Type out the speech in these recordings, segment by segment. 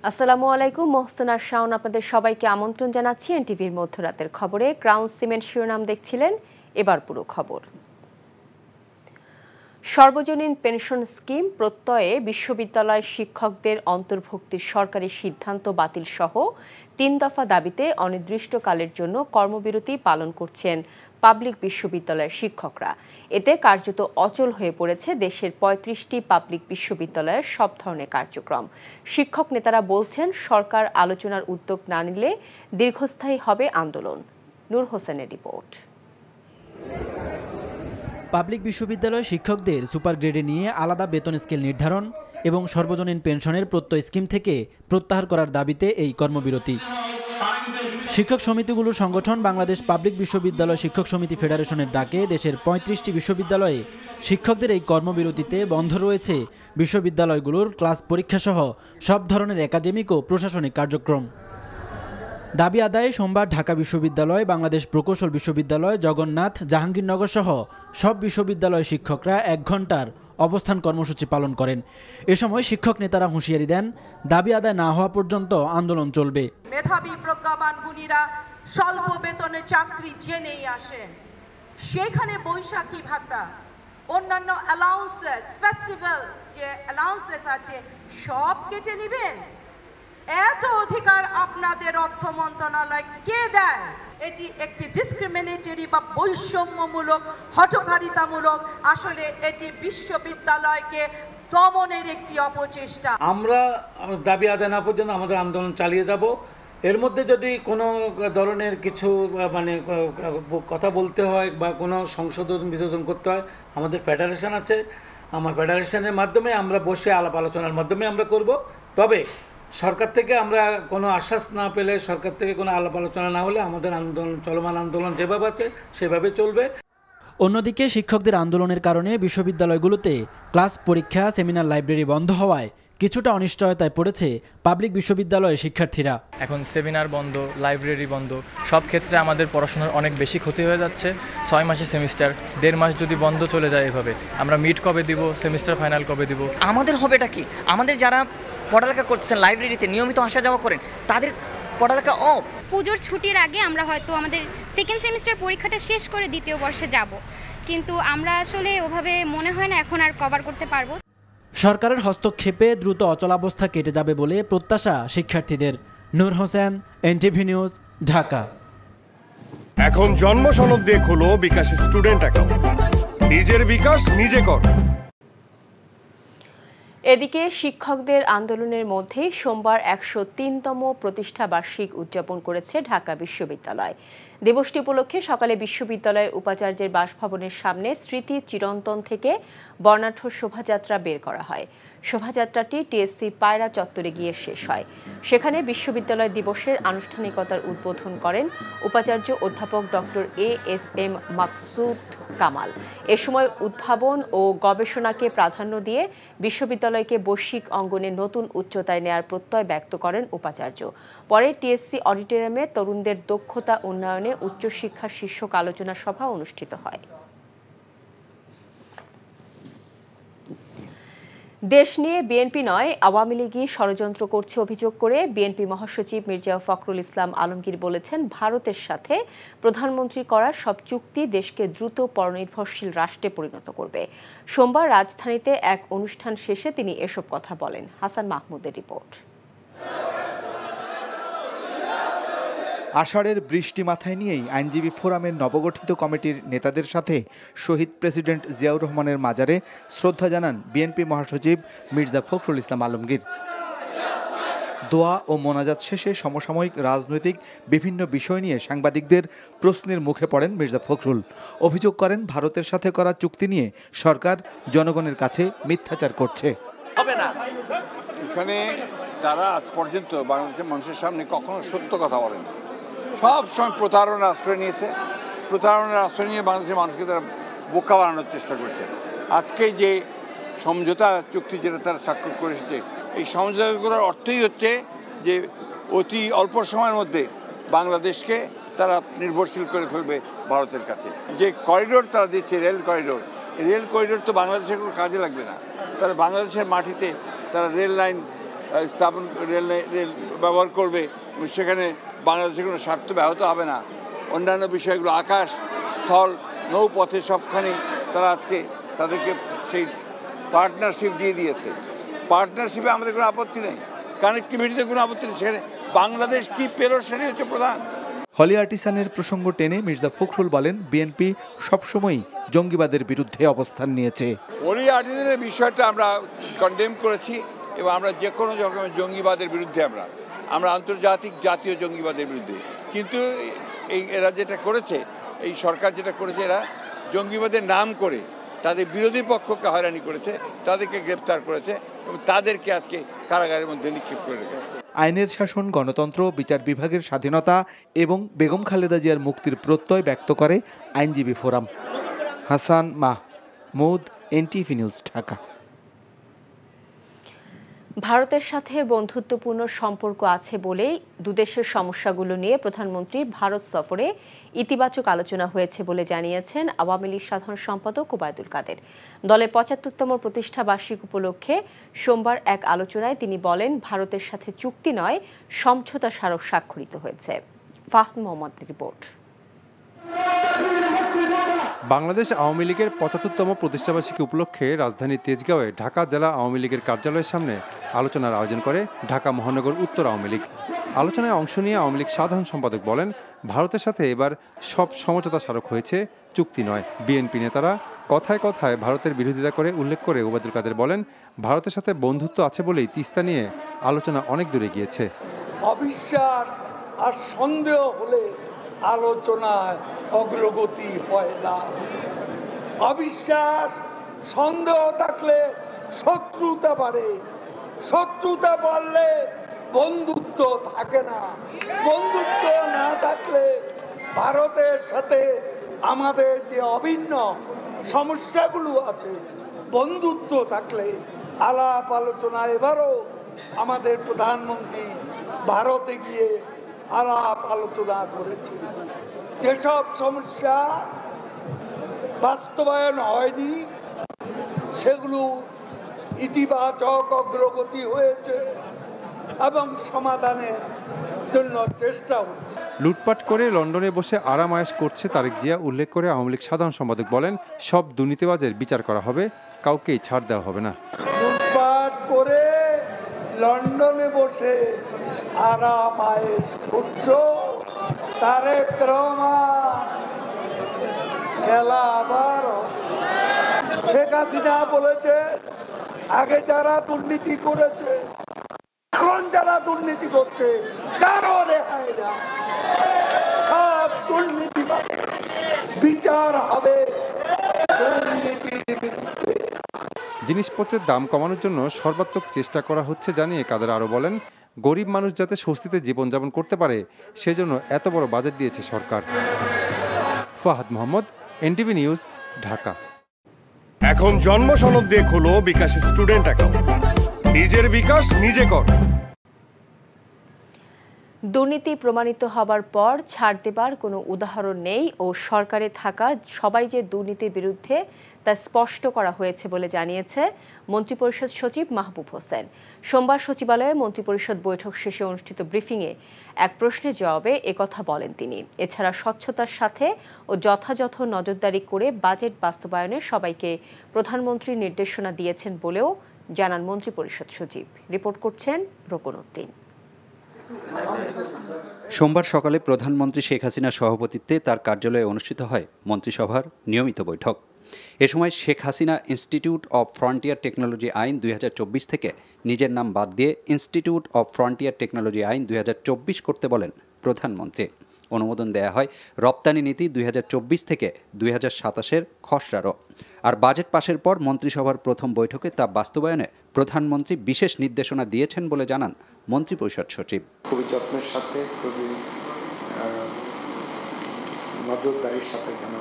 আসসালামু আলাইকুম, মোহসেনা শাওন আপনাদের সবাইকে আমন্ত্রণ জানাচ্ছি এনটিভির মধ্যরাতের খবরে। ক্রাউন সিমেন্ট শিরোনাম দেখছিলেন, এবার পুরো খবর। সর্বজনীন পেনশন স্কিম প্রত্যয়ে বিশ্ববিদ্যালয় শিক্ষকদের অন্তর্ভুক্তির সরকারি সিদ্ধান্ত বাতিল সহ ৩ দফা দাবিতে অনির্দিষ্টকালের জন্য কর্মবিরতি পালন করছেন পাবলিক বিশ্ববিদ্যালয়ের শিক্ষকরা। এতে কার্যত অচল হয়ে পড়েছে দেশের ৩৫টি পাবলিক বিশ্ববিদ্যালয়ের সব ধরনের কার্যক্রম। শিক্ষক নেতারা বলছেন, সরকার আলোচনার উদ্যোগ না নিলে দীর্ঘস্থায়ী হবে আন্দোলন। নূর হোসেনের রিপোর্ট। পাবলিক বিশ্ববিদ্যালয় শিক্ষকদের সুপার গ্রেডে নিয়ে আলাদা বেতন স্কেল নির্ধারণ এবং সর্বজনীন পেনশনের প্রত্যয় স্কিম থেকে প্রত্যাহার করার দাবিতে এই কর্মবিরতি। শিক্ষক সমিতিগুলোর সংগঠন বাংলাদেশ পাবলিক বিশ্ববিদ্যালয় শিক্ষক সমিতি ফেডারেশনের ডাকে দেশের ৩৫টি বিশ্ববিদ্যালয়ে শিক্ষকদের এই কর্মবিরতিতে বন্ধ রয়েছে বিশ্ববিদ্যালয়গুলোর ক্লাস পরীক্ষা সহ সব ধরনের একাডেমিক ও প্রশাসনিক কার্যক্রম। দাবি আদায়ে সোমবার ঢাকা বিশ্ববিদ্যালয়, বাংলাদেশ প্রকৌশল বিশ্ববিদ্যালয়, জগন্নাথ, জাহাঙ্গীরনগর সহ সব বিশ্ববিদ্যালয় শিক্ষকরা ১ ঘণ্টার অবস্থান কর্মসূচি পালন করেন। এ সময় শিক্ষক নেতারা হুঁশিয়ারি দেন, দাবি আদায় না হওয়া পর্যন্ত আন্দোলন চলবে। মেধাবী প্রজ্ঞাবান গুণীরা স্বল্প বেতনের চাকরি জেনেই আসেন, সেখানে বৈশাখী ভাতা, অন্যান্য অ্যালাউন্সেস, ফেস্টিভ্যাল যে অ্যালাউন্সেস আছে সব কেটে নেবেন। এত অধিকার আপনাদের অর্থ মন্ত্রণালয় কে দেয়? এটি একটি ডিসক্রিমিনেটরি বা বৈষম্যমূলক, হঠকারিতামূলক, আসলে এটি বিশ্ববিদ্যালয়কে দমনের একটি অপচেষ্টা। আমরা দাবি আদায় না পর্যন্ত আমাদের আন্দোলন চালিয়ে যাব। এর মধ্যে যদি কোনো ধরনের কিছু কথা বলতে হয় বা কোনো সংশোধন বিশোধন করতে হয়, আমাদের ফেডারেশন আছে, আমার ফেডারেশনের মাধ্যমে আমরা বসে আলাপ আলোচনার মাধ্যমে আমরা করব। তবে সরকার থেকে আমরা কোনো আশ্বাস না পেলে, সরকার থেকে কোনো আলাপ আলোচনা না হলে আমাদের আন্দোলন, চলমান আন্দোলন যেভাবে আছে সেভাবে চলবে। অন্যদিকে শিক্ষকদের আন্দোলনের কারণে বিশ্ববিদ্যালয়গুলোতে ক্লাস পরীক্ষা, সেমিনার, লাইব্রেরি বন্ধ হওয়ায় কিছুটা অনিশ্চয়তায় পড়েছে পাবলিক বিশ্ববিদ্যালয়ের শিক্ষার্থীরা। এখন সেমিনার বন্ধ, লাইব্রেরি বন্ধ, সব ক্ষেত্রে আমাদের পড়াশোনার অনেক বেশি ক্ষতি হয়ে যাচ্ছে। 6 মাসে সেমিস্টার, 1.5 মাস যদি বন্ধ চলে যায় এভাবে, আমরা মিড কবে দিব, সেমিস্টার ফাইনাল কবে দিব? আমাদের হবেটা কি? আমাদের যারা পড়ালেখা করতেছেন, লাইব্রেরিতে নিয়মিত আসা যাওয়া করেন, তাদের পড়ালেখা অফ। পুজোর ছুটির আগে আমরা হয়তো আমাদের সেকেন্ড সেমিস্টার পরীক্ষাটা শেষ করে দ্বিতীয় বর্ষে যাব, কিন্তু আমরা আসলে ওভাবে মনে হয় না এখন আর কভার করতে পারবো। সরকারের হস্তক্ষেপে দ্রুত অচলাবস্থা কেটে যাবে বলে প্রত্যাশা শিক্ষার্থীদের। নূর হোসেন, এনটিভি নিউজ, ঢাকা। এখন জন্ম সনদ দিয়ে খোলো বিকাশ স্টুডেন্ট অ্যাকাউন্ট। নিজের বিকাশ নিজে কর। এদিকে শিক্ষকদের আন্দোলনের মধ্যেই সোমবার ১০৩তম প্রতিষ্ঠা বার্ষিক উদযাপন করেছে ঢাকা বিশ্ববিদ্যালয়। দিবসটি উপলক্ষে সকালে বিশ্ববিদ্যালয়ের উপাচার্যের বাসভবনের সামনে স্মৃতি চিরন্তন থেকে বর্ণাঢ্য শোভাযাত্রা বের করা হয়। শোভাযাত্রাটি টিএসসি পায়রা চত্বরে গিয়ে শেষ হয়। সেখানে বিশ্ববিদ্যালয় দিবসের আনুষ্ঠানিকতার উদ্বোধন করেন উপাচার্য অধ্যাপক ডক্টর এএসএম মাকসুদ কামাল। এ সময় উদ্ভাবন ও গবেষণাকে প্রাধান্য দিয়ে বিশ্ববিদ্যালয়কে বৈশ্বিক অঙ্গনে নতুন উচ্চতায় নেয়ার প্রত্যয় ব্যক্ত করেন উপাচার্য। পরে টিএসসি অডিটোরিয়ামে তরুণদের দক্ষতা উন্নয়নে উচ্চশিক্ষা শীর্ষক আলোচনা সভা অনুষ্ঠিত হয়। দেশ নিয়ে বিএনপি নয়, আওয়ামী লীগই ষড়যন্ত্র করছে অভিযোগ করে বিএনপি মহাসচিব মির্জা ফখরুল ইসলাম আলমগীর বলেছেন, ভারতের সাথে প্রধানমন্ত্রী করার সব চুক্তি দেশকে দ্রুত পরনির্ভরশীল রাষ্ট্রে পরিণত করবে। সোমবার রাজধানীতে এক অনুষ্ঠান শেষে তিনি এসব কথা বলেন। হাসান মাহমুদের রিপোর্ট। আষাঢ়ের বৃষ্টি মাথায় নিয়েই আইনজীবী ফোরামের নবগঠিত কমিটির নেতাদের সাথে শহীদ প্রেসিডেন্ট জিয়াউর রহমানের মাজারে শ্রদ্ধা জানান বিএনপি মহাসচিব মির্জা ফখরুল ইসলাম আলমগীর। দোয়া ও মোনাজাত শেষে সমসাময়িক রাজনৈতিক বিভিন্ন বিষয় নিয়ে সাংবাদিকদের প্রশ্নের মুখে পড়েন মির্জা ফখরুল। অভিযোগ করেন, ভারতের সাথে করা চুক্তি নিয়ে সরকার জনগণের কাছে মিথ্যাচার করছে। হবে না, এখানে তারা আজ পর্যন্ত বাংলাদেশের মানুষের সামনে কখনো সত্য কথা বলেন, সব সময় প্রতারণার আশ্রয় নিয়েছে। প্রতারণার আশ্রয় নিয়ে বাংলাদেশের মানুষকে তারা বোকা বানানোর চেষ্টা করছে। আজকে যে সমঝোতা চুক্তি যেটা তারা স্বাক্ষর করে এসেছে, এই সমঝোতাগুলোর অর্থই হচ্ছে যে অতি অল্প সময়ের মধ্যে বাংলাদেশকে তারা নির্ভরশীল করে ফেলবে ভারতের কাছে। যে করিডোর তারা দিচ্ছে, রেল করিডোর তো বাংলাদেশের কোনো কাজে লাগবে না। তারা বাংলাদেশের মাটিতে তারা রেল লাইন স্থাপন রেল ব্যবহার করবে, সেখানে বাংলাদেশের কোনো স্বার্থ ব্যাহত হবে না। অন্যান্য বিষয়গুলো আকাশ, স্থল, নৌপথে সবখানেই তারা আজকে তাদেরকে সেই পার্টনারশিপ দিয়ে দিয়েছে। পার্টনারশিপে আমাদের কোনো আপত্তি নেই, কানেক্টিভিটিতে কোনো আপত্তি নেই। সেখানে বাংলাদেশ কি পেল সেটাই হচ্ছে প্রধান। হলি আর্টিসানের প্রসঙ্গ টেনে মির্জা ফখরুল বলেন, বিএনপি সবসময়ই জঙ্গিবাদের বিরুদ্ধে অবস্থান নিয়েছে। হলি আর্টিসানের বিষয়টা আমরা কন্ডেম করেছি এবং আমরা যে কোনো রকমের জঙ্গিবাদের বিরুদ্ধে আমরা আন্তর্জাতিক জাতীয় জঙ্গিবাদের বিরুদ্ধে। কিন্তু এরা যেটা করেছে, এই সরকার যেটা করেছে, এরা জঙ্গিবাদের নাম করে তাদের বিরোধী পক্ষকে হয়রানি করেছে, তাদেরকে গ্রেপ্তার করেছে এবং তাদেরকে আজকে কারাগারের মধ্যে নিক্ষেপ করে রেখেছে। আইনের শাসন, গণতন্ত্র, বিচার বিভাগের স্বাধীনতা এবং বেগম খালেদা জিয়ার মুক্তির প্রত্যয় ব্যক্ত করে আইনজীবী forum. Hasan Mahmud, NTV news, Dhaka. ভারতের সাথে বন্ধুত্বপূর্ণ সম্পর্ক আছে বলেই দুদেশের সমস্যাগুলো নিয়ে প্রধানমন্ত্রী ভারত সফরে ইতিবাচক আলোচনা হয়েছে বলে জানিয়েছেন আওয়ামী লীগ সাধারণ সম্পাদক ওবায়দুল কাদের। দলের ৭৫তম প্রতিষ্ঠা বার্ষিক উপলক্ষে সোমবার এক আলোচনায় তিনি বলেন, ভারতের সাথে চুক্তি নয়, সমঝোতা স্মারক স্বাক্ষরিত হয়েছে। ফাহদ মোহাম্মদের রিপোর্ট। বাংলাদেশ আওয়ামী লীগের ৭৫তম প্রতিষ্ঠাবার্ষিকী উপলক্ষে রাজধানীর তেজগাঁওয়ে ঢাকা জেলা আওয়ামী লীগের কার্যালয়ের সামনে আলোচনার আয়োজন করে ঢাকা মহানগর উত্তর আওয়ামী লীগ। আলোচনায় অংশ নিয়ে আওয়ামী লীগ সাধারণ সম্পাদক বলেন, ভারতের সাথে এবার সব সমঝোতা স্মারক হয়েছে, চুক্তি নয়। বিএনপি নেতারা কথায় কথায় ভারতের বিরোধিতা করে উল্লেখ করে ওবায়দুল কাদের বলেন, ভারতের সাথে বন্ধুত্ব আছে বলেই তিস্তা নিয়ে আলোচনা অনেক দূরে গিয়েছে। অবিশ্বাস আর সন্দেহ হলে আলোচনায় অগ্রগতি হয় না। অবিশ্বাস, সন্দেহ থাকলে শত্রুতা বাড়ে, শত্রুতা বাড়লে বন্ধুত্ব থাকে না, বন্ধুত্ব না থাকলে ভারতের সাথে আমাদের যে অভিন্ন সমস্যাগুলো আছে, বন্ধুত্ব থাকলে আলাপ আলোচনা। এবারও আমাদের প্রধানমন্ত্রী ভারতে গিয়ে আলাপ আলোচনা করেছে। যেসব সমস্যা বাস্তবায়ন হয়নি সেগুলো ইতিবাচক অগ্রগতি হয়েছে এবং সমাধানের জন্য চেষ্টা হচ্ছে। লুটপাট করে লন্ডনে বসে আরাম আয়েশ করছে তারেক জিয়া উল্লেখ করে আওয়ামী লীগ সাধারণ সম্পাদক বলেন, সব দুর্নীতিবাজের বিচার করা হবে, কাউকেই ছাড় দেওয়া হবে না। লুটপাট করে লন্ডনে বসে আরাম আয়েশ করছো, তারেক রহমান খেলা আবার। শেখ হাসিনা বলেছে, আগে যারা দুর্নীতি করেছে, এখন যারা দুর্নীতি করছে কারো রেহাই না, সব দুর্নীতি বিচার হবে দুর্নীতির বিরুদ্ধে। জিনিসপত্রের দাম কমানোর জন্য সর্বাত্মক চেষ্টা করা হচ্ছে জানিয়ে কাদের আরও বলেন, গরিব মানুষ যাতে স্বস্তিতে জীবনযাপন করতে পারে সেজন্য এত বড় বাজেট দিয়েছে সরকার। Fahad Mohammad, NTV news, Dhaka. এখন জন্ম সনদ দিয়ে খোলো বিকাশ স্টুডেন্ট অ্যাকাউন্ট। নিজের বিকাশ নিজে কর। দুর্নীতি প্রমাণিত হবার পর ছাড় দেবার কোনো উদাহরণ নেই ও সরকারে থাকা সবাই যে দুর্নীতির বিরুদ্ধে তা স্পষ্ট করা হয়েছে বলে জানিয়েছে মন্ত্রিপরিষদ সচিব মাহবুব হোসেন। সোমবার সচিবালয়ে মন্ত্রিপরিষদ বৈঠক শেষে অনুষ্ঠিত ব্রিফিংয়ে এক প্রশ্নের জবাবে একথা বলেন তিনি। এছাড়া স্বচ্ছতার সাথে ও যথাযথ নজরদারি করে বাজেট বাস্তবায়নে সবাইকে প্রধানমন্ত্রী নির্দেশনা দিয়েছেন বলেও জানান মন্ত্রিপরিষদ সচিব। রিপোর্ট করছেন রোকন উদ্দিন। সোমবার সকালে প্রধানমন্ত্রী শেখ হাসিনার সভাপতিত্বে তার কার্যালয়ে অনুষ্ঠিত হয় মন্ত্রিসভার নিয়মিত বৈঠক। এ সময় Sheikh Hasina institute of frontier technology আইন ২০২৪ থেকে নিজের নাম বাদ দিয়ে ইনস্টিটিউট অব ফ্রন্টিয়ার টেকনোলজি আইন ২০২৪ করতে বলেন প্রধানমন্ত্রী। অনুমোদন দেয়া হয় রপ্তানি নীতি ২০২৪ থেকে ২০২৭-এর খসড়ারও। আর বাজেট পাশের পর মন্ত্রিসভার প্রথম বৈঠকে তা বাস্তবায়নে প্রধানমন্ত্রী বিশেষ নির্দেশনা দিয়েছেন বলে জানান মন্ত্রিপরিষদ সচিব। খুবই যত্নের সাথে, খুবই নজরদারির সাথে যেন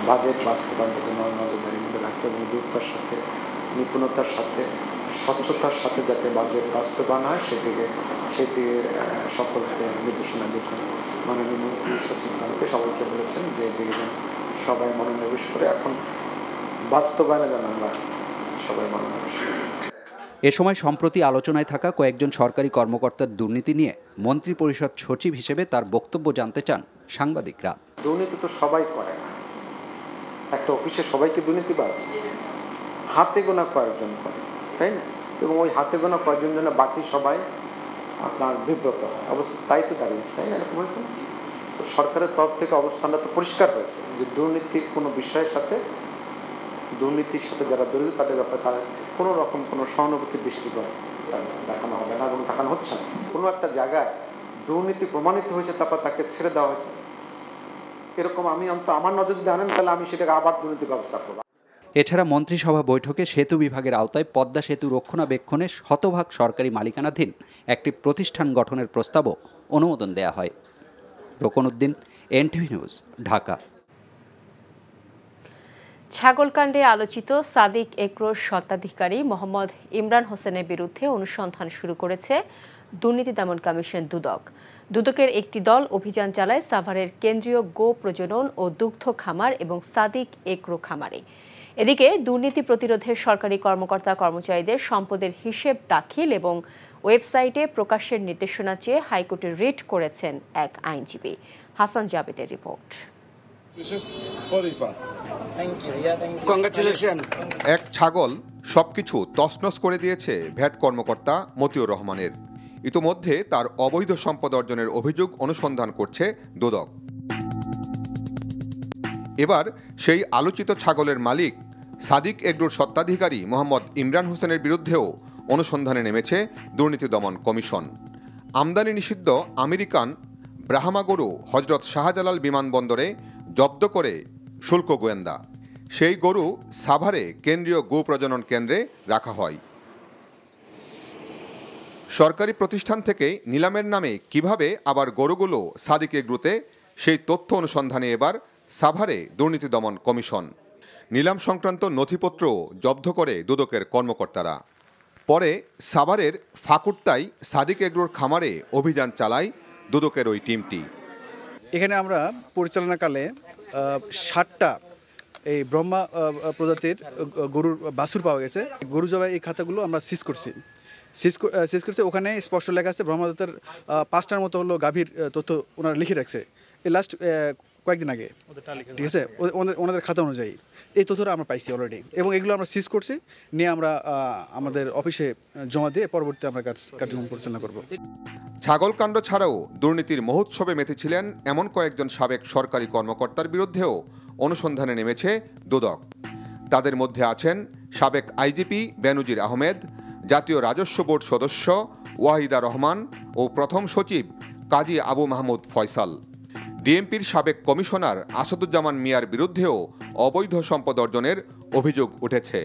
বাজেট বাস্তবায়নের জন্য নজরদারির মধ্যে রাখে এবং দ্রুততার সাথে, নিপুণতার সাথে, স্বচ্ছতার সাথে যাতে বাজেট বাস্তবায়ন হয় সেদিকে সকলকে নির্দেশনা দিয়েছেন। মাননীয় মন্ত্রী সচিব আমাকে সবাইকে বলেছেন যে এদিকে সবাই মনোনিবেশ করে এখন বাস্তবায়নে যেন আমরা সবাই মনোনিবেশ করি। এ সময় সম্প্রতি আলোচনায় থাকা কয়েকজন সরকারি কর্মকর্তার দুর্নীতি নিয়ে মন্ত্রিপরিষদ সচিব হিসেবে তার বক্তব্য জানতে চান সাংবাদিকরা। দুর্নীতি তো সবাই করে না, একটা অফিসে সবাইকে দুর্নীতিবাজ হাতে গোনা কয়েকজন করে, তাই না? এবং ওই হাতে গোনা কয়েকজন জন্য বাকি সবাই আপনার বিব্রত হয়, অবশ্য তাই তো দাঁড়িয়েছে, তাই না? এরকম হয়েছে। তো সরকারের তরফ থেকে অবস্থানটা তো পরিষ্কার হয়েছে যে দুর্নীতির কোনো বিষয়ের সাথে, দুর্নীতির সাথে যারা জড়িত তাদের ব্যাপারে তার কোনো রকম কোনো সহানুভূতির দৃষ্টিকোণ দেখানো হবে না এবং দেখানো হচ্ছে না। কোনো একটা জায়গায় দুর্নীতি প্রমাণিত হয়েছে, তারপর তাকে ছেড়ে দেওয়া হয়েছে, এরকম আমি আমার নজর যদি আনেন তাহলে আমি সেটাকে আবার দুর্নীতি ব্যবস্থা করব। এছাড়া মন্ত্রিসভা বৈঠকে সেতু বিভাগের আওতায় পদ্মা সেতু রক্ষণাবেক্ষণে শতভাগ সরকারি মালিকানাধীন একটি প্রতিষ্ঠান গঠনের প্রস্তাবও অনুমোদন দেয়া হয়। Rokonuddin, NTV news, Dhaka. ছাগলকাণ্ডে আলোচিত সাদিক এগ্রোর স্বত্বাধিকারী মোহাম্মদ ইমরান হোসেনের বিরুদ্ধে অনুসন্ধান শুরু করেছে দুর্নীতি দমন কমিশন দুদক। দুদকের একটি দল অভিযান চালায় সাভারের কেন্দ্রীয় গো প্রজনন ও দুগ্ধ খামার এবং সাদিক এগ্রো খামারে। এদিকে দুর্নীতি প্রতিরোধের সরকারি কর্মকর্তা কর্মচারীদের সম্পদের হিসেব দাখিল এবং ওয়েবসাইটে প্রকাশের নির্দেশনা চেয়ে হাইকোর্টে রিট করেছেন এক আইনজীবী। হাসান জাবেদের রিপোর্ট। এক ছাগল সবকিছু তছনছ করে দিয়েছে ভ্যাট কর্মকর্তা মতিউর রহমানের। ইতোমধ্যে তার অবৈধ সম্পদ অর্জনের অভিযোগ অনুসন্ধান করছে দুদক। এবার সেই আলোচিত ছাগলের মালিক সাদিক এগ্রোর স্বত্বাধিকারী মোহাম্মদ ইমরান হোসেনের বিরুদ্ধেও অনুসন্ধানে নেমেছে দুর্নীতি দমন কমিশন। আমদানি নিষিদ্ধ আমেরিকান ব্রাহ্মা গরু হজরত শাহজালাল বিমানবন্দরে জব্দ করে শুল্ক গোয়েন্দা। সেই গরু সাভারে কেন্দ্রীয় গো প্রজনন কেন্দ্রে রাখা হয়। সরকারি প্রতিষ্ঠান থেকে নিলামের নামে কিভাবে আবার গরুগুলো সাদিক এগ্রোতে, সেই তথ্য অনুসন্ধানে এবার সাভারে দুর্নীতি দমন কমিশন। নিলাম সংক্রান্ত নথিপত্র জব্দ করে দুদকের কর্মকর্তারা। পরে সাভারের ফাকুরতায় সাদিক এগ্রোর খামারে অভিযান চালায় দুদকের ওই টিমটি। এখানে আমরা পরিচালনাকালে 60টা এই ব্রহ্মা প্রজাতির গরুর বাছুর পাওয়া গেছে। গরু জবাই এই খাতাগুলো আমরা সিজ করছি। ওখানে স্পষ্ট লেখা আছে ব্রহ্মা জাতের 5টার মতো হলো গাভীর তথ্য ওনারা লিখে রাখছে এই লাস্ট কয়েকদিন আগে, ঠিক আছে? ওনাদের খাতা অনুযায়ী এই তথ্যটা আমরা পাইছি অলরেডি, এবং এগুলো আমরা সিজ করছি, নিয়ে আমরা আমাদের অফিসে জমা দিয়ে পরবর্তী আমরা কার্যক্রম পরিচালনা করব। ছাগলকাণ্ড ছাড়াও দুর্নীতির মহোৎসবে মেতেছিলেন এমন কয়েকজন সাবেক সরকারি কর্মকর্তার বিরুদ্ধেও অনুসন্ধানে নেমেছে দুদক। তাদের মধ্যে আছেন সাবেক আইজিপি বেনজির আহমেদ, জাতীয় রাজস্ব বোর্ড সদস্য ওয়াহিদা রহমান ও প্রথম সচিব কাজী আবু মাহমুদ ফয়সাল। ডিএমপির সাবেক কমিশনার আসাদুজ্জামান মিয়ার বিরুদ্ধেও অবৈধ সম্পদ অর্জনের অভিযোগ উঠেছে।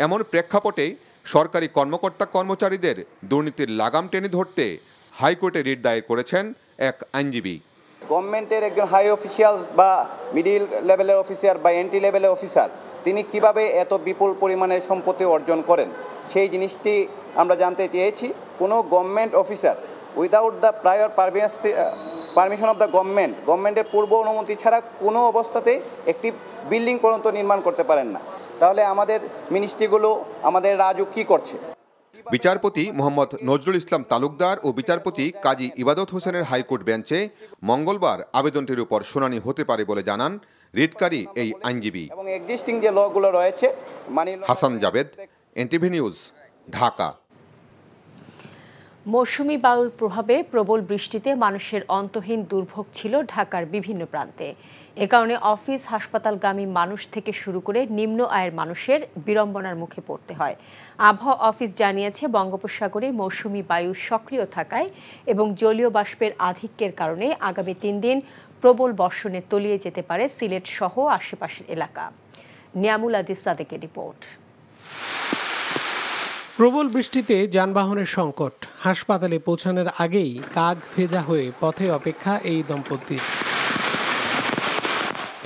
এমন প্রেক্ষাপটে সরকারি কর্মকর্তা কর্মচারীদের দুর্নীতির লাগাম টেনে ধরতে হাইকোর্টে রিট দায়ের করেছেন এক আইনজীবী। গভর্নমেন্টের একজন হাই অফিসিয়াল বা মিডিল লেভেলের অফিসার বা এন্ট্রি লেভেলের অফিসার, তিনি কিভাবে এত বিপুল পরিমাণে সম্পত্তি অর্জন করেন, সেই জিনিসটি আমরা জানতে চেয়েছি। কোনো government officer without the prior permission of the গভর্নমেন্টের পূর্ব অনুমতি ছাড়া কোনো অবস্থাতেই একটি বিল্ডিং পর্যন্ত নির্মাণ করতে পারেন না। তাহলে আমাদের মিনিস্ট্রিগুলো, আমাদের রাজুক কী করছে? বিচারপতি মোহাম্মদ নজরুল ইসলাম তালুকদার ও বিচারপতি কাজী ইবাদত হোসেনের হাইকোর্ট বেঞ্চে মঙ্গলবার আবেদনটির উপর শুনানি হতে পারে বলে জানান রিটকারী এই আইনজীবী। এবং এক্সিস্টিং যে লগুলো রয়েছে। Hasan Jabed, NTV news, Dhaka. মৌসুমি বায়ুর প্রভাবে প্রবল বৃষ্টিতে মানুষের অন্তহীন দুর্ভোগ ছিল ঢাকার বিভিন্ন প্রান্তে। এ কারণে অফিস হাসপাতালগামী মানুষ থেকে শুরু করে নিম্ন আয়ের মানুষের বিড়ম্বনার মুখে পড়তে হয়। আবহাওয়া অফিস জানিয়েছে, বঙ্গোপসাগরে মৌসুমি বায়ু সক্রিয় থাকায় এবং জলীয় বাষ্পের আধিক্যের কারণে আগামী 3 দিন প্রবল বর্ষণে তলিয়ে যেতে পারে সিলেট সহ আশেপাশের এলাকা। নিয়ামুল আজিজ সাদেকের রিপোর্ট। প্রবল বৃষ্টিতে যানবাহনের সংকট, হাসপাতালে পৌঁছানোর আগেই কাক ভেজা হয়ে পথে অপেক্ষা এই দম্পতির।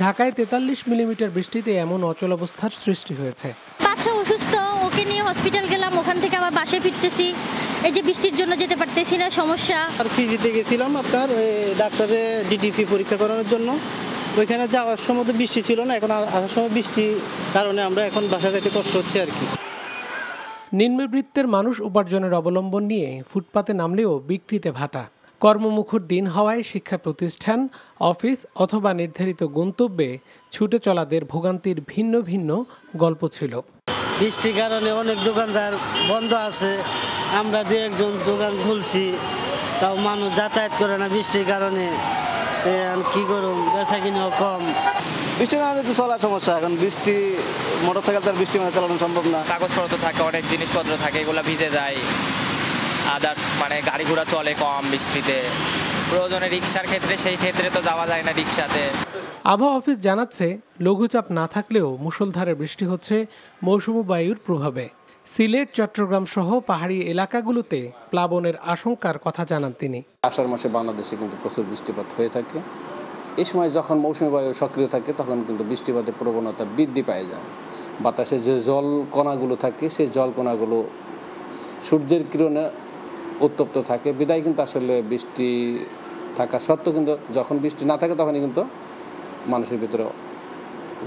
ঢাকায় 43 মিলিমিটার বৃষ্টিতে এমন অচল অবস্থার সৃষ্টি হয়েছে। বাচ্চা অসুস্থ, ওকে নিয়ে হসপিটাল গেলাম, ওখান থেকে আবার বাসায় ফিরতেছি, এই যে বৃষ্টির জন্য যেতে পারতেছি না, সমস্যা। আর ফিজিতে গেছিলাম আপনার ডাক্তারে ডিটিপি পরীক্ষা করানোর জন্য, ওইখানে যাওয়ার সময় তো বৃষ্টি ছিল না, এখন আসার সময় বৃষ্টির কারণে আমরা এখন বাসা যেতে কষ্ট হচ্ছে আর কি। নিম্নবিত্তের মানুষ উপার্জনের অবলম্বন নিয়ে ফুটপাতে নামলেও বিক্রিতে ভাটা। কর্মমুখর দিন হওয়ায় শিক্ষা প্রতিষ্ঠান, অফিস অথবা নির্ধারিত গন্তব্যে ছুটে চলাদের ভোগান্তির ভিন্ন ভিন্ন গল্প ছিল। বৃষ্টির কারণে অনেক দোকানদার বন্ধ আছে, আমরা দু একজন দোকান খুলছি, তাও মানুষ যাতায়াত করে না বৃষ্টির কারণে। কি করুন, বেচা কিনাও কম। বৃষ্টি না হলে তো চলার সমস্যা। এখন বৃষ্টি, মোটরসাইকেল তার বৃষ্টি মানে চালানো সম্ভব না। কাগজপত্র থাকে, অনেক জিনিসপত্র থাকে, এগুলো ভিজে যায়। আদার্স মানে গাড়ি ঘোড়া চলে কম বৃষ্টিতে। প্রয়োজনে রিক্সার ক্ষেত্রে, সেই ক্ষেত্রে তো যাওয়া যায় না রিক্সাতে। আবহাওয়া অফিস জানাচ্ছে, লঘুচাপ না থাকলেও মুষলধারে বৃষ্টি হচ্ছে মৌসুমী বায়ুর প্রভাবে। সিলেট, চট্টগ্রাম সহ পাহাড়ি এলাকাগুলোতে প্লাবনের আশঙ্কার কথা জানান তিনি। আষাঢ় মাসে বাংলাদেশে কিন্তু প্রচুর বৃষ্টিপাত হয়ে থাকে। এই সময় যখন মৌসুমী বায়ু সক্রিয় থাকে তখন কিন্তু বৃষ্টিপাতের প্রবণতা বৃদ্ধি পায় যায়। বাতাসে যে জল কণাগুলো থাকে, সেই জল কণাগুলো সূর্যের কিরণে উত্তপ্ত থাকে, বিদায় কিন্তু আসলে বৃষ্টি থাকা সত্ত্বেও কিন্তু যখন বৃষ্টি না থাকে তখনই কিন্তু মানুষের ভিতরে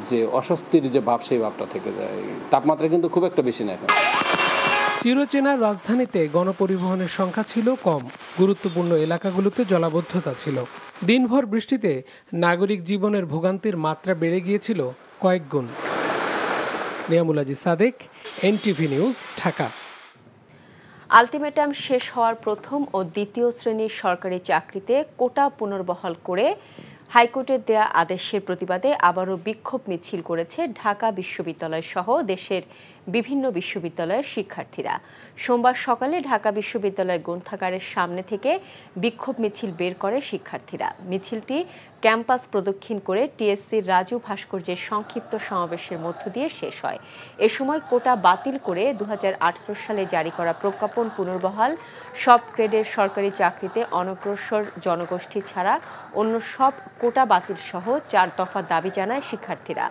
যে অস্বস্তির যে ভাব, সেই ভাবটা থেকে যায়। তাপমাত্রা কিন্তু খুব একটা বেশি না এখন। চিরচেনা রাজধানীতে গণপরিবহনের সংখ্যা ছিল কম, গুরুত্বপূর্ণ এলাকাগুলোতে জলাবদ্ধতা ছিল। দিনভর বৃষ্টিতে নাগরিক জীবনের ভোগান্তির মাত্রা বেড়ে গিয়েছিল কয়েক গুণ। Niamul Aziz Sadek, NTV news, Dhaka. Ultimatum শেষ হওয়ার প্রথম ও দ্বিতীয় শ্রেণীর সরকারি চাকরিতে কোটা পুনর্বহাল করে হাইকোর্টের দেয়া আদেশের প্রতিবাদে আবারও বিক্ষোভ মিছিল করেছে ঢাকা বিশ্ববিদ্যালয় সহ দেশের বিভিন্ন বিশ্ববিদ্যালয়ের শিক্ষার্থীরা। সোমবার সকালে ঢাকা বিশ্ববিদ্যালয় গ্রন্থাগারের সামনে থেকে বিক্ষোভ মিছিল বের করে শিক্ষার্থীরা। মিছিলটি ক্যাম্পাস প্রদক্ষিণ করে টিএসসির রাজু ভাস্কর্যের সংক্ষিপ্ত সমাবেশের মধ্য দিয়ে শেষ হয়। এ সময় কোটা বাতিল করে 2018 সালে জারি করা প্রজ্ঞাপন পুনর্বহাল, সব গ্রেডের সরকারি চাকরিতে অনগ্রসর জনগোষ্ঠী ছাড়া অন্য সব কোটা বাতিল সহ 4 দফা দাবি জানায় শিক্ষার্থীরা।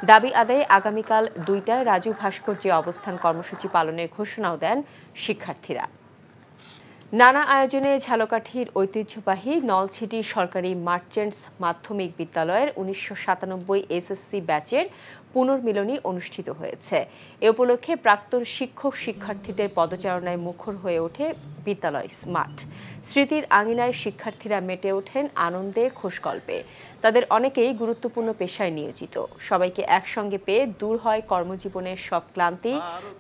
দাবি আদায়ে আগামীকাল 2টায় রাজু ভাস্কর্যে অবস্থান কর্মসূচি পালনের ঘোষণাও দেন শিক্ষার্থীরা। নানা আয়োজনে ঝালকাঠির ঐতিহ্যবাহী নলছিটি সরকারি মার্চেন্টস মাধ্যমিক বিদ্যালয়ের 1997 এসএসসি ব্যাচের পুনর্মিলনী অনুষ্ঠিত হয়েছে। এ উপলক্ষে প্রাক্তন শিক্ষক শিক্ষার্থীদের পদচারণায় মুখর হয়ে ওঠে বিদ্যালয় মাঠ। স্মৃতির আঙিনায় শিক্ষার্থীরা মেতে ওঠেন আনন্দে, খোশগল্পে। তাদের অনেকেই গুরুত্বপূর্ণ পেশায় নিয়োজিত। সবাইকে একসঙ্গে পেয়ে দূর হয় কর্মজীবনের সব ক্লান্তি,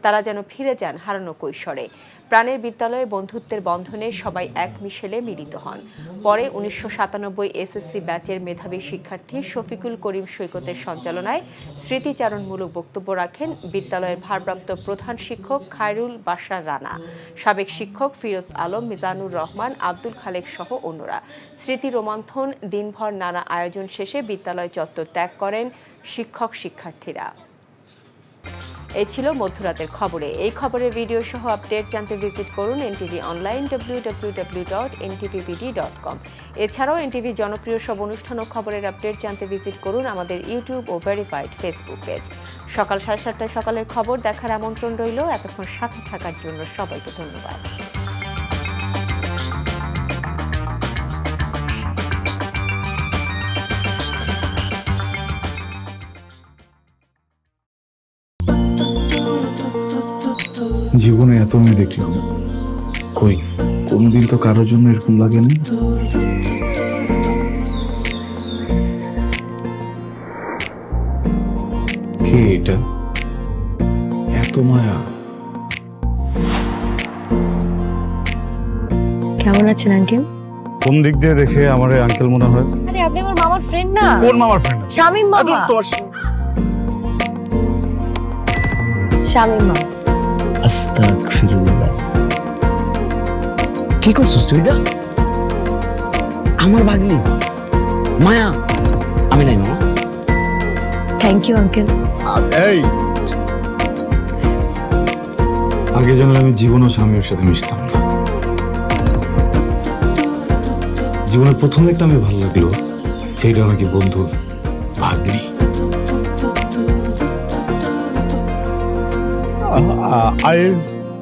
তারা যেন ফিরে যান হারানো কৈশোরে। প্রাণের বিদ্যালয়ে বন্ধুত্বের বন্ধনে সবাই এক মিশেলে মিলিত হন। পরে 1997 এসএসসি ব্যাচের মেধাবী শিক্ষার্থী শফিকুল করিম সৈকতের সঞ্চালনায় স্মৃতিচারণমূলক বক্তব্য রাখেন বিদ্যালয়ের ভারপ্রাপ্ত প্রধান শিক্ষক খায়রুল বাশার রানা, সাবেক শিক্ষক ফিরোজ আলম, মিজানুর রহমান, আব্দুল খালেক সহ অন্যরা। স্মৃতি রোমন্থন দিনভর নানা আয়োজন শেষে বিদ্যালয় চত্বর ত্যাগ করেন শিক্ষক শিক্ষার্থীরা। এই ছিল মধ্যরাতের খবরে। এই খবরের ভিডিও সহ আপডেট জানতে ভিজিট করুন এনটিভি অনলাইন www.ntvbd.com। এছাড়াও এনটিভি জনপ্রিয় সব অনুষ্ঠান ও খবরের আপডেট জানতে ভিজিট করুন আমাদের ইউটিউব ও ভেরিফাইড ফেসবুক পেজ। সকাল 7:30টায় সকালের খবর দেখার আমন্ত্রণ রইল। এতক্ষণ সাথে থাকার জন্য সবাইকে ধন্যবাদ। জীবনে এত মেয়ে দেখলাম, কই কোনদিন তো কারোর জন্য এরকম লাগেনি। কে এটা? এত মায়া। কেমন আছেন আঙ্কেল? কোন দিক দিয়ে দেখে আমার আঙ্কেল মনে হয়? আরে আপনি আমার মামার ফ্রেন্ড না? কোন মামার ফ্রেন্ড? শামীম মামা। শামীম মামা। আস্তাগফিরুল্লাহ। কি করছিস তুই? এটা আমার ভাগ্নি মায়া। আমি নাই মামা। Thank you uncle. এই আগে জানলে আমি জীবন ও স্বামীর সাথে মিশতাম না। জীবনের প্রথম একটা আমি ভালো লাগলো, সেটা নাকি বন্ধুর ভাগ্নি।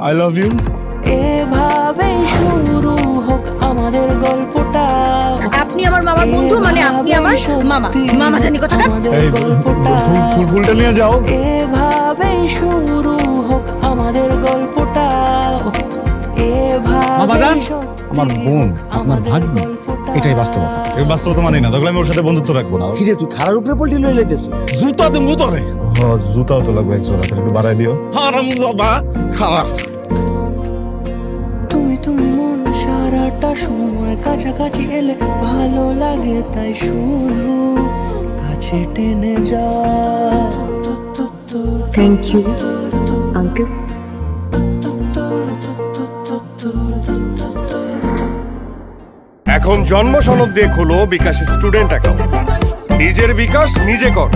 I love you. এভাবে শুরু হোক আমাদের গল্পটা। আপনি আমার মামার বন্ধু, মানে আপনি আমার মামা। মামা জানি কথা। এই ফুলটা নিয়ে যাও। এভাবে শুরু হোক আমাদের গল্পটা। বাবাজান আমার বোন আপনার ভাগ্নি এটাই বাস্তবতা। এই বাস্তবতা মানি না, তাহলে আমি ওর সাথে বন্ধুত্ব রাখবো না। কিরে তুই খারার উপরে পল্টি লই লাইতেছ? জুতা দেবো তোরে। হ্যাঁ জুতাও তো লাগবে এক জোড়া, একটু বাড়াই দিও। হারামজাদা খারাপ। তুমি মন সারাটা সময় কাছাকাছি এলে ভালো লাগে, তাই শুধু কাছে টেনে যা। Thank you uncle. এখন জন্ম সনদ দিয়ে খোলো বিকাশ স্টুডেন্ট অ্যাকাউন্ট। নিজের বিকাশ নিজে কর।